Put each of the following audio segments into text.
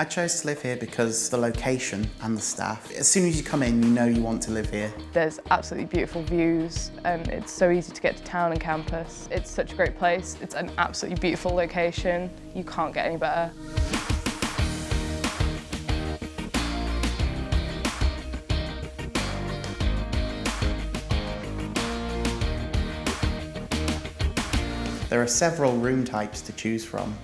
I chose to live here because the location and the staff. As soon as you come in, you know you want to live here. There's absolutely beautiful views and it's so easy to get to town and campus. It's such a great place. It's an absolutely beautiful location. You can't get any better. There are several room types to choose from.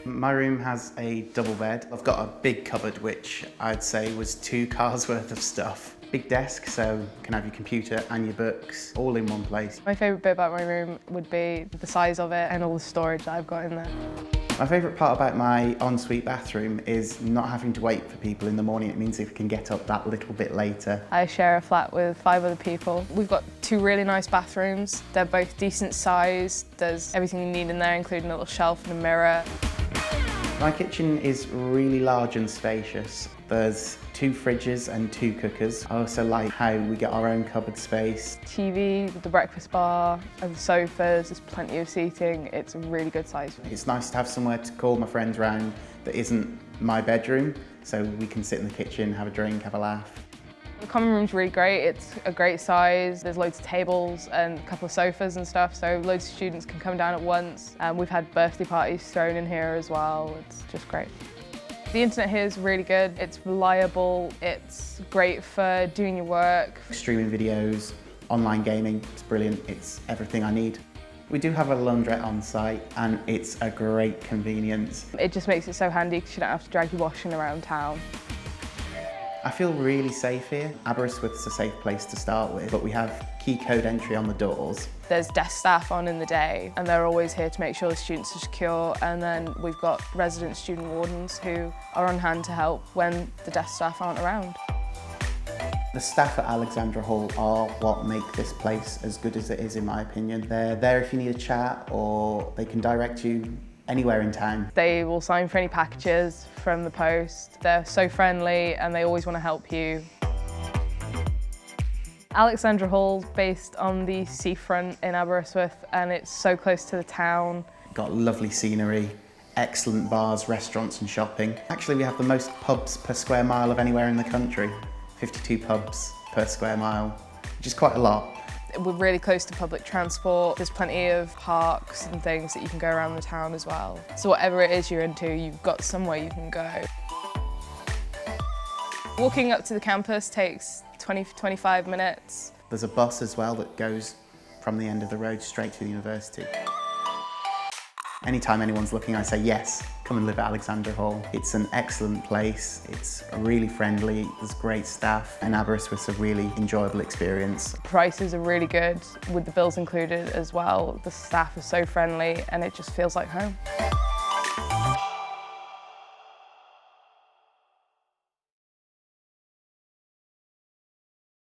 My room has a double bed. I've got a big cupboard, which I'd say was 2 cars worth of stuff. Big desk, so you can have your computer and your books all in one place. My favourite bit about my room would be the size of it and all the storage that I've got in there. My favourite part about my ensuite bathroom is not having to wait for people in the morning. It means I can get up that little bit later. I share a flat with 5 other people. We've got 2 really nice bathrooms. They're both decent size. There's everything you need in there, including a little shelf and a mirror. My kitchen is really large and spacious. There's 2 fridges and 2 cookers. I also like how we get our own cupboard space. TV, the breakfast bar, and the sofas, there's plenty of seating. It's a really good size. It's nice to have somewhere to call my friends round that isn't my bedroom, so we can sit in the kitchen, have a drink, have a laugh. The common room's really great. It's a great size. There's loads of tables and a couple of sofas and stuff, so loads of students can come down at once. We've had birthday parties thrown in here as well. It's just great. The internet here is really good. It's reliable. It's great for doing your work. Streaming videos, online gaming, it's brilliant. It's everything I need. We do have a laundrette on site and it's a great convenience. It just makes it so handy because you don't have to drag your washing around town. I feel really safe here. Aberystwyth's a safe place to start with, but we have key code entry on the doors. There's desk staff on in the day and they're always here to make sure the students are secure, and then we've got resident student wardens who are on hand to help when the desk staff aren't around. The staff at Alexandra Hall are what make this place as good as it is, in my opinion. They're there if you need a chat, or they can direct you anywhere in town. They will sign for any packages from the post. They're so friendly and they always want to help you. Alexandra Hall's based on the seafront in Aberystwyth and it's so close to the town. Got lovely scenery, excellent bars, restaurants and shopping. Actually, we have the most pubs per square mile of anywhere in the country. 52 pubs per square mile, which is quite a lot. We're really close to public transport. There's plenty of parks and things that you can go around the town as well. So whatever it is you're into, you've got somewhere you can go. Walking up to the campus takes 20 to 25 minutes. There's a bus as well that goes from the end of the road straight to the university. Anytime anyone's looking, I say yes, come and live at Alexandra Hall. It's an excellent place, it's really friendly, there's great staff, and Aberystwyth's a really enjoyable experience. Prices are really good, with the bills included as well. The staff are so friendly and it just feels like home.